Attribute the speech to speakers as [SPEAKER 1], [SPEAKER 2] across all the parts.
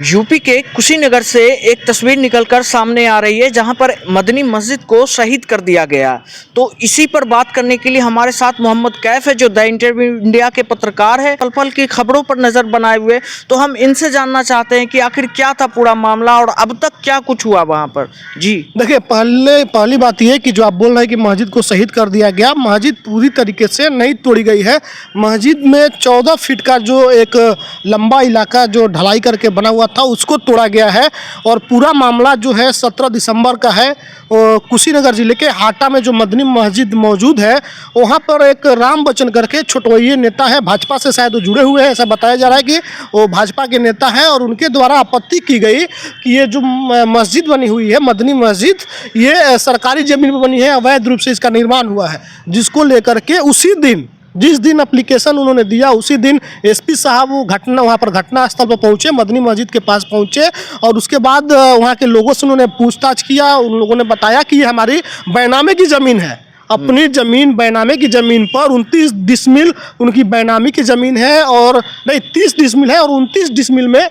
[SPEAKER 1] UP के कुशीनगर से एक तस्वीर निकलकर सामने आ रही है जहां पर मदनी मस्जिद को शहीद कर दिया गया। तो इसी पर बात करने के लिए हमारे साथ मोहम्मद कैफ है जो द इंटरव्यू इंडिया के पत्रकार है, पल पल की खबरों पर नजर बनाए हुए। तो हम इनसे जानना चाहते हैं कि आखिर क्या था पूरा मामला और अब तक क्या कुछ हुआ वहां पर। जी
[SPEAKER 2] देखिए, पहली बात यह कि जो आप बोल रहे हैं कि मस्जिद को शहीद कर दिया गया, मस्जिद पूरी तरीके से नहीं तोड़ी गई है। मस्जिद में 14 फीट का जो एक लंबा इलाका जो ढलाई करके बना हुआ था उसको तोड़ा गया है। और पूरा मामला जो है 17 दिसंबर का है। कुशीनगर जिले के हाटा में जो मदनी मस्जिद मौजूद है वहाँ पर एक राम बच्चन करके छोटवइये नेता है, भाजपा से शायद वो जुड़े हुए हैं, ऐसा बताया जा रहा है कि वो भाजपा के नेता हैं। और उनके द्वारा आपत्ति की गई कि ये जो मस्जिद बनी हुई है मदनी मस्जिद, ये सरकारी ज़मीन पर बनी है, अवैध रूप से इसका निर्माण हुआ है। जिसको लेकर के उसी दिन जिस दिन एप्लीकेशन उन्होंने दिया उसी दिन एसपी साहब वो वहाँ पर घटना स्थल पर पहुँचे, मदनी मस्जिद के पास पहुँचे। और उसके बाद वहाँ के लोगों से उन्होंने पूछताछ किया। उन लोगों ने बताया कि ये हमारी बैनामे की ज़मीन है, अपनी ज़मीन बैनामे की ज़मीन पर 29 डिसमिल उनकी बैनामी की ज़मीन है, और नहीं 30 डिसमिल है और 29 डिसमिल में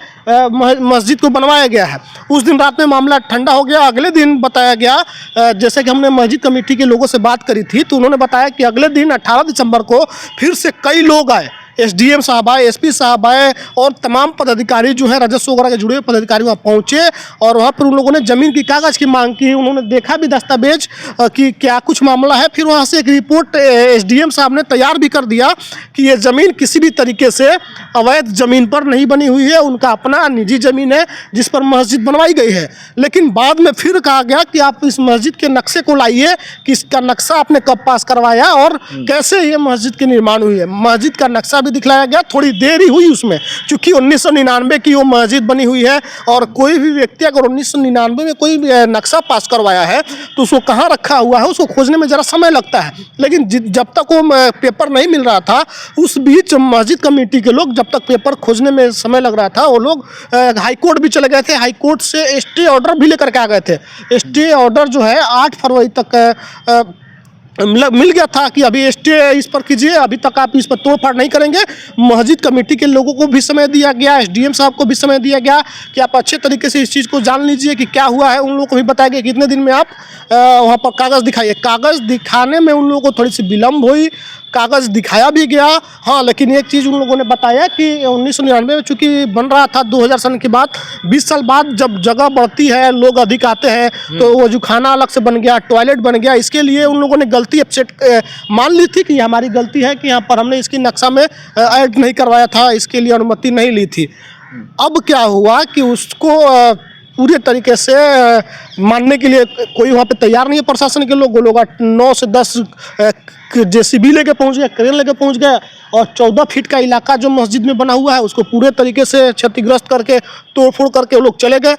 [SPEAKER 2] मस्जिद को बनवाया गया है। उस दिन रात में मामला ठंडा हो गया। अगले दिन बताया गया, जैसे कि हमने मस्जिद कमेटी के लोगों से बात करी थी, तो उन्होंने बताया कि अगले दिन 18 दिसंबर को फिर से कई लोग आए, एसडीएम साहब आए, एसपी साहब आए और तमाम पदाधिकारी जो है राजस्व वगैरह के जुड़े हुए पदाधिकारी वहाँ पहुँचे। और वहाँ पर उन लोगों ने ज़मीन की कागज़ की मांग की। उन्होंने देखा भी दस्तावेज कि क्या कुछ मामला है। फिर वहाँ से एक रिपोर्ट एसडीएम साहब ने तैयार भी कर दिया कि ये ज़मीन किसी भी तरीके से अवैध ज़मीन पर नहीं बनी हुई है, उनका अपना निजी ज़मीन है जिस पर मस्जिद बनवाई गई है। लेकिन बाद में फिर कहा गया कि आप इस मस्जिद के नक्शे को लाइए कि इसका नक्शा आपने कब पास करवाया और कैसे ये मस्जिद की निर्माण हुई है। मस्जिद का नक्शा भी दिखलाया गया, थोड़ी देर ही हुई उसमें, क्योंकि 1999 की वो मस्जिद बनी हुई है। और कोई भी व्यक्ति अगर 1999 में कोई नक्शा पास करवाया है तो उसको कहाँ रखा हुआ है उसको खोजने में ज़रा समय लगता है। लेकिन जब तक वो पेपर नहीं मिल रहा था उस बीच मस्जिद कमेटी के लोग, जब तक पेपर खोजने में समय लग रहा था, वो लोग हाई कोर्ट भी चले गए थे। हाई कोर्ट से स्टे ऑर्डर भी लेकर के आ गए थे। स्टे ऑर्डर जो है 8 फरवरी तक मिल गया था कि अभी स्टे इस पर कीजिए, अभी तक आप इस पर तोड़फाड़ नहीं करेंगे। मस्जिद कमेटी के लोगों को भी समय दिया गया, एसडीएम साहब को भी समय दिया गया कि आप अच्छे तरीके से इस चीज़ को जान लीजिए कि क्या हुआ है। उन लोगों को भी बताया गया कितने दिन में आप वहाँ पर कागज़ दिखाइए। कागज़ दिखाने में उन लोगों को थोड़ी सी विलम्ब हुई, कागज़ दिखाया भी गया। हाँ, लेकिन एक चीज़ उन लोगों ने बताया कि 1999 में चूँकि बन रहा था 2000 सन के बाद, 20 साल बाद जब जगह बढ़ती है, लोग अधिक आते हैं, तो वो जो खाना अलग से बन गया, टॉयलेट बन गया, इसके लिए उन लोगों ने गलती मान ली थी कि हमारी गलती है कि यहाँ पर हमने इसकी नक्शा में ऐड नहीं करवाया था, इसके लिए अनुमति नहीं ली थी। अब क्या हुआ कि उसको पूरे तरीके से मानने के लिए कोई वहाँ पे तैयार नहीं है। प्रशासन के लोग 9 से 10 जेसीबी लेके पहुँच गए, क्रेन लेके पहुँच गए और 14 फीट का इलाका जो मस्जिद में बना हुआ है उसको पूरे तरीके से क्षतिग्रस्त करके तोड़फोड़ करके वो लोग चले गए।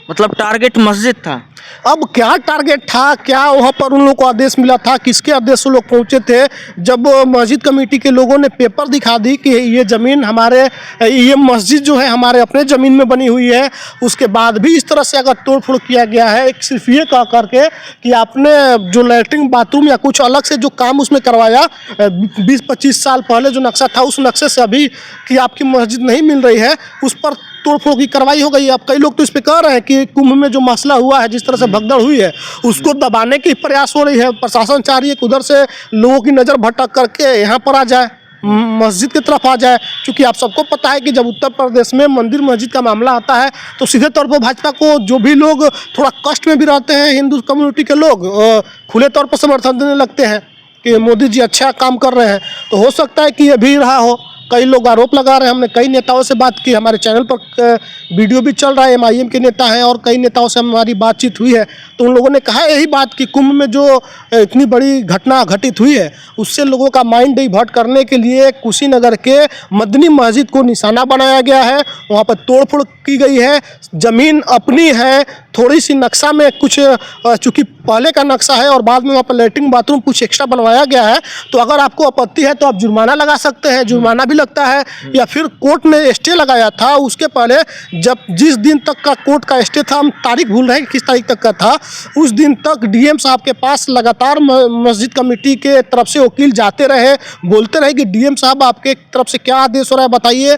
[SPEAKER 1] मतलब टारगेट मस्जिद था।
[SPEAKER 2] अब क्या टारगेट था, क्या वहाँ पर उन लोगों को आदेश मिला था, किसके आदेश से लोग पहुँचे थे? जब मस्जिद कमेटी के लोगों ने पेपर दिखा दी कि ये ज़मीन हमारे, ये मस्जिद जो है हमारे अपने ज़मीन में बनी हुई है, उसके बाद भी इस तरह से अगर तोड़फोड़ किया गया है, एक सिर्फ ये कह करके कि आपने जो लैट्रिन बाथरूम या कुछ अलग से जो काम उसमें करवाया 20-25 साल पहले जो नक्शा था उस नक्शे से अभी कि आपकी मस्जिद नहीं मिल रही है, उस पर तोड़फोड़ की कार्रवाई हो गई। अब कई लोग तो इस पे कह रहे हैं कि कुंभ में जो मसला हुआ है, जिस तरह से भगदड़ हुई है, उसको दबाने की प्रयास हो रही है। प्रशासन चाह रही है कि उधर से लोगों की नज़र भटक करके यहाँ पर आ जाए, मस्जिद की तरफ आ जाए। क्योंकि आप सबको पता है कि जब उत्तर प्रदेश में मंदिर मस्जिद का मामला आता है तो सीधे तौर पर भाजपा को जो भी लोग थोड़ा कष्ट में भी रहते हैं, हिंदू कम्युनिटी के लोग खुले तौर पर समर्थन देने लगते हैं कि मोदी जी अच्छा काम कर रहे हैं। तो हो सकता है कि ये भी रहा हो। कई लोग आरोप लगा रहे हैं। हमने कई नेताओं से बात की, हमारे चैनल पर वीडियो भी चल रहा है, MIM के नेता हैं और कई नेताओं से हमारी बातचीत हुई है। तो उन लोगों ने कहा यही बात कि कुंभ में जो इतनी बड़ी घटना घटित हुई है उससे लोगों का माइंड डाइवर्ट करने के लिए कुशीनगर के मदनी मस्जिद को निशाना बनाया गया है, वहाँ पर तोड़फोड़ की गई है। ज़मीन अपनी है, थोड़ी सी नक्शा में कुछ चूँकि पहले का नक्शा है और बाद में वहाँ पर लेटरिन बाथरूम कुछ एक्स्ट्रा बनवाया गया है, तो अगर आपको आपत्ति है तो आप जुर्माना लगा सकते हैं, जुर्माना भी लगता है। या फिर कोर्ट ने स्टे लगाया था, उसके पहले जब जिस दिन तक का कोर्ट का स्टे था, हम तारीख भूल रहे हैं किस तारीख तक का था, उस दिन तक डीएम साहब के पास लगातार मस्जिद कमेटी के तरफ से वकील जाते रहे, बोलते रहे कि डीएम साहब आपके तरफ से क्या आदेश हो रहा है बताइए।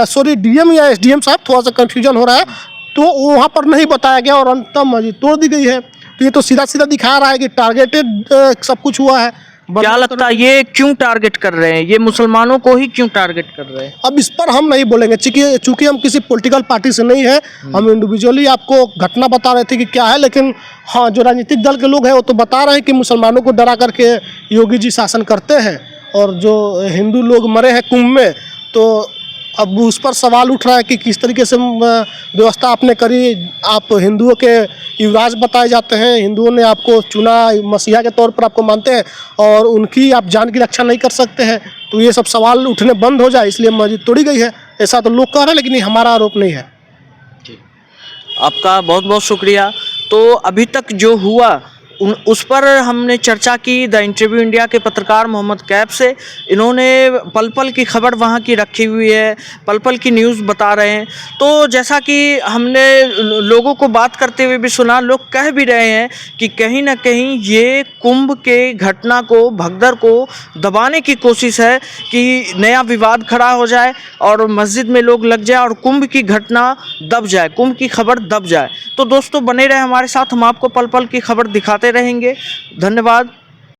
[SPEAKER 2] सॉरी, डीएम या एसडीएम साहब, थोड़ा सा कन्फ्यूजन हो रहा है, तो वहाँ पर नहीं बताया गया और अंततः मस्जिद तोड़ दी गई है। तो ये तो सीधा सीधा दिखा रहा है कि टारगेटेड सब कुछ हुआ है।
[SPEAKER 1] क्या लगता है ये क्यों टारगेट कर रहे हैं, ये मुसलमानों को ही क्यों टारगेट कर रहे हैं?
[SPEAKER 2] अब इस पर हम नहीं बोलेंगे, चूंकि हम किसी पॉलिटिकल पार्टी से नहीं है, हम इंडिविजुअली आपको घटना बता रहे थे कि क्या है। लेकिन हाँ, जो राजनीतिक दल के लोग हैं वो तो बता रहे हैं कि मुसलमानों को डरा करके योगी जी शासन करते हैं, और जो हिंदू लोग मरे हैं कुंभ में, तो अब उस पर सवाल उठ रहा है कि किस तरीके से व्यवस्था आपने करी। आप हिंदुओं के युवराज बताए जाते हैं, हिंदुओं ने आपको चुना, मसीहा के तौर पर आपको मानते हैं, और उनकी आप जान की रक्षा नहीं कर सकते हैं। तो ये सब सवाल उठने बंद हो जाए, इसलिए मस्जिद तोड़ी गई है, ऐसा तो लोग कह रहे हैं, लेकिन ये हमारा आरोप नहीं है।
[SPEAKER 1] आपका बहुत बहुत शुक्रिया। तो अभी तक जो हुआ उस पर हमने चर्चा की द इंटरव्यू इंडिया के पत्रकार मोहम्मद कैफ से। इन्होंने पल पल की खबर वहाँ की रखी हुई है, पल पल की न्यूज़ बता रहे हैं। तो जैसा कि हमने लोगों को बात करते हुए भी सुना, लोग कह भी रहे हैं कि कहीं ना कहीं ये कुंभ के घटना को, भगदड़ को दबाने की कोशिश है कि नया विवाद खड़ा हो जाए और मस्जिद में लोग लग जाए और कुंभ की घटना दब जाए, कुंभ की खबर दब जाए। तो दोस्तों बने रहे हमारे साथ, हम आपको पल पल की खबर दिखाते रहेंगे। धन्यवाद।